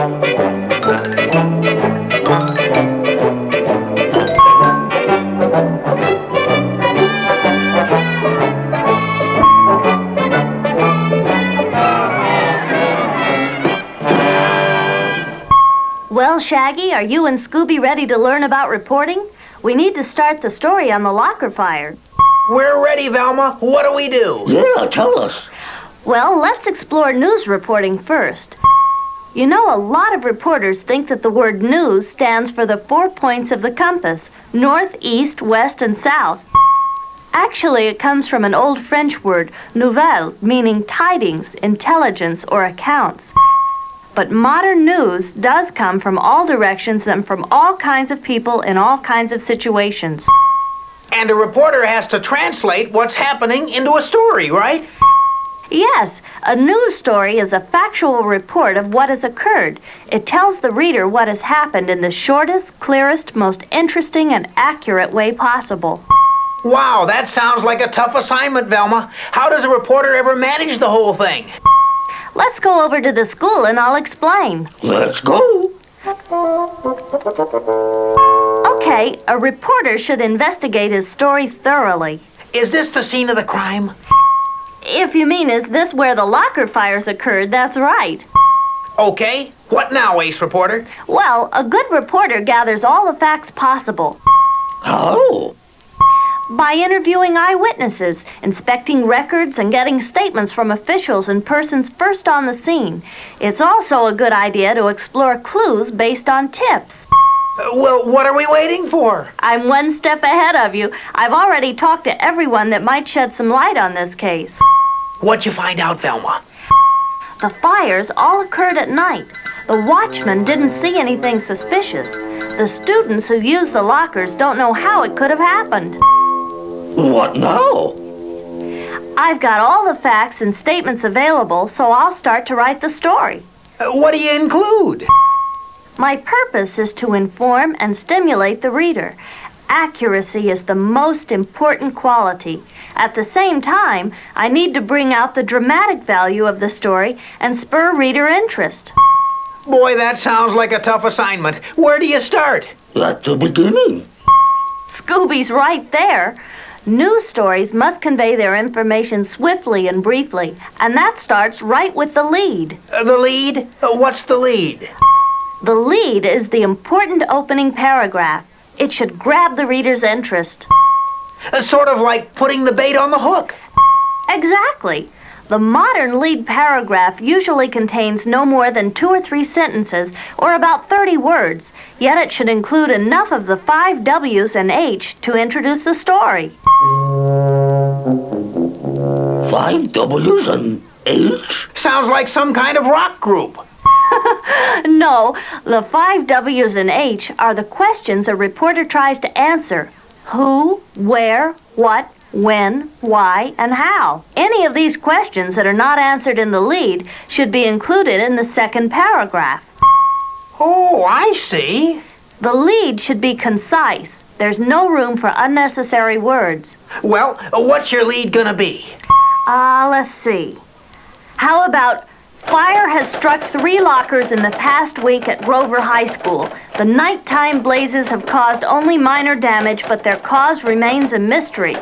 Well, Shaggy, are you and Scooby ready to learn about reporting? We need to start the story on the locker fire. We're ready, Velma. What do we do? Yeah, tell us. Well, let's explore news reporting first. You know, a lot of reporters think that the word news stands for the 4 points of the compass, north, east, west, and south. Actually, it comes from an old French word, nouvelle, meaning tidings, intelligence, or accounts. But modern news does come from all directions and from all kinds of people in all kinds of situations. And a reporter has to translate what's happening into a story, right? Yes, a news story is a factual report of what has occurred. It tells the reader what has happened in the shortest, clearest, most interesting, and accurate way possible. Wow, that sounds like a tough assignment, Velma. How does a reporter ever manage the whole thing? Let's go over to the school and I'll explain. Let's go. Okay, a reporter should investigate his story thoroughly. Is this the scene of the crime? If you mean, is this where the locker fires occurred, that's right. Okay. What now, Ace Reporter? Well, a good reporter gathers all the facts possible. How? By interviewing eyewitnesses, inspecting records, and getting statements from officials and persons first on the scene. It's also a good idea to explore clues based on tips. Well, what are we waiting for? I'm one step ahead of you. I've already talked to everyone that might shed some light on this case. What'd you find out, Velma? The fires all occurred at night. The watchman didn't see anything suspicious. The students who used the lockers don't know how it could have happened. What now? I've got all the facts and statements available, so I'll start to write the story. What do you include? My purpose is to inform and stimulate the reader. Accuracy is the most important quality. At the same time, I need to bring out the dramatic value of the story and spur reader interest. Boy, that sounds like a tough assignment. Where do you start? At the beginning. Scooby's right there. News stories must convey their information swiftly and briefly, and that starts right with the lead. The lead? What's the lead? The lead is the important opening paragraph. It should grab the reader's interest. Sort of like putting the bait on the hook. Exactly. The modern lead paragraph usually contains no more than 2 or 3 sentences, or about 30 words, yet it should include enough of the 5 W's and H to introduce the story. 5 W's and H? Sounds like some kind of rock group. No, the 5 W's and H are the questions a reporter tries to answer. Who, where, what, when, why, and how. Any of these questions that are not answered in the lead should be included in the second paragraph. Oh, I see. The lead should be concise. There's no room for unnecessary words. Well, what's your lead gonna be? Let's see. How about, fire has struck 3 lockers in the past week at Grover High School. The nighttime blazes have caused only minor damage, but their cause remains a mystery.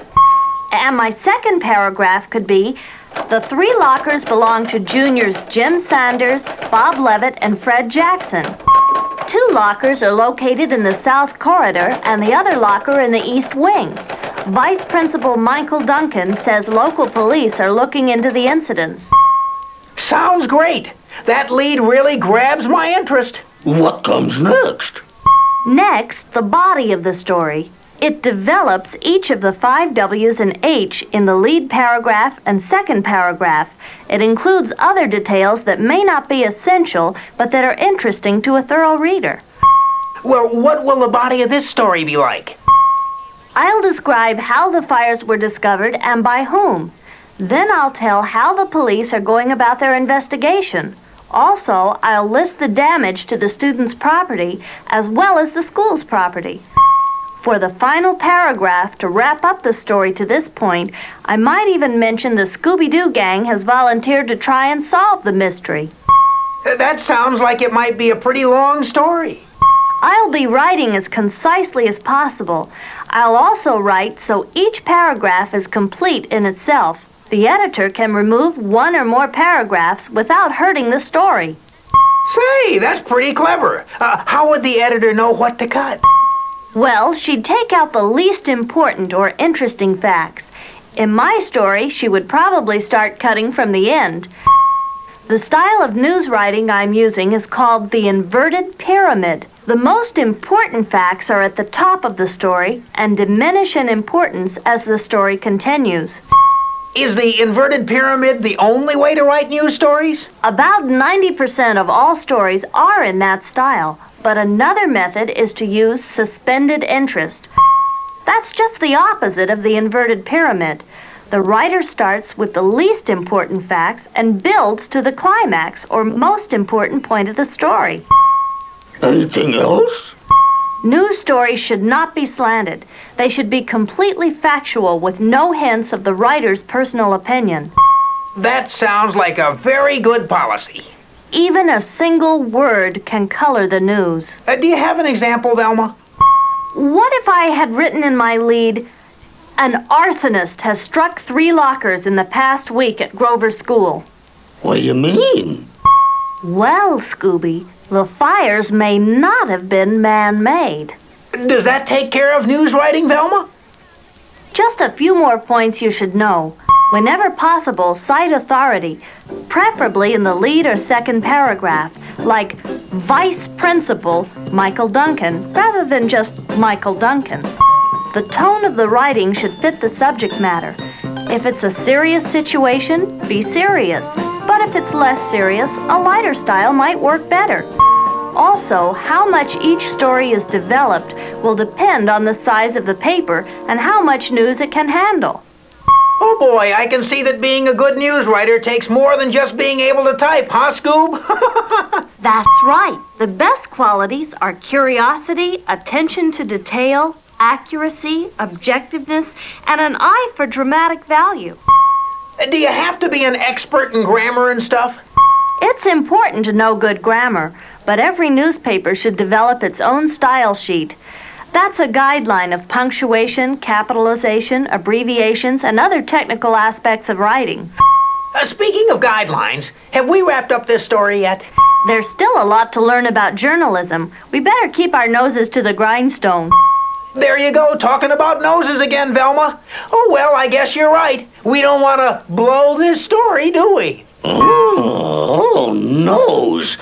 And my second paragraph could be, the 3 lockers belong to juniors Jim Sanders, Bob Levitt, and Fred Jackson. 2 lockers are located in the South Corridor and the other locker in the East Wing. Vice Principal Michael Duncan says local police are looking into the incidents. Sounds great. That lead really grabs my interest. What comes next? Next, the body of the story. It develops each of the 5 W's and H in the lead paragraph and second paragraph. It includes other details that may not be essential, but that are interesting to a thorough reader. Well, what will the body of this story be like? I'll describe how the fires were discovered and by whom. Then I'll tell how the police are going about their investigation. Also, I'll list the damage to the student's property as well as the school's property. For the final paragraph, to wrap up the story to this point, I might even mention the Scooby-Doo gang has volunteered to try and solve the mystery. That sounds like it might be a pretty long story. I'll be writing as concisely as possible. I'll also write so each paragraph is complete in itself. The editor can remove one or more paragraphs without hurting the story. Say, that's pretty clever. How would the editor know what to cut? Well, she'd take out the least important or interesting facts. In my story, she would probably start cutting from the end. The style of news writing I'm using is called the inverted pyramid. The most important facts are at the top of the story and diminish in importance as the story continues. Is the inverted pyramid the only way to write news stories? About 90% of all stories are in that style, but another method is to use suspended interest. That's just the opposite of the inverted pyramid. The writer starts with the least important facts and builds to the climax or most important point of the story. Anything else? News stories should not be slanted. They should be completely factual with no hints of the writer's personal opinion. That sounds like a very good policy. Even a single word can color the news. Do you have an example, Velma? What if I had written in my lead, "An arsonist has struck 3 lockers in the past week at Grover School"? What do you mean? Well, Scooby, the fires may not have been man-made. Does that take care of news writing, Velma? Just a few more points you should know. Whenever possible, cite authority, preferably in the lead or second paragraph, like Vice Principal Michael Duncan, rather than just Michael Duncan. The tone of the writing should fit the subject matter. If it's a serious situation, be serious. But if it's less serious, a lighter style might work better. Also, how much each story is developed will depend on the size of the paper and how much news it can handle. Oh boy, I can see that being a good news writer takes more than just being able to type, huh, Scoob? That's right. The best qualities are curiosity, attention to detail, accuracy, objectiveness, and an eye for dramatic value. Do you have to be an expert in grammar and stuff? It's important to know good grammar, but every newspaper should develop its own style sheet. That's a guideline of punctuation, capitalization, abbreviations, and other technical aspects of writing. Speaking of guidelines, have we wrapped up this story yet? There's still a lot to learn about journalism. We better keep our noses to the grindstone. There you go, talking about noses again, Velma. Oh, well, I guess you're right. We don't want to blow this story, do we? Oh, nose.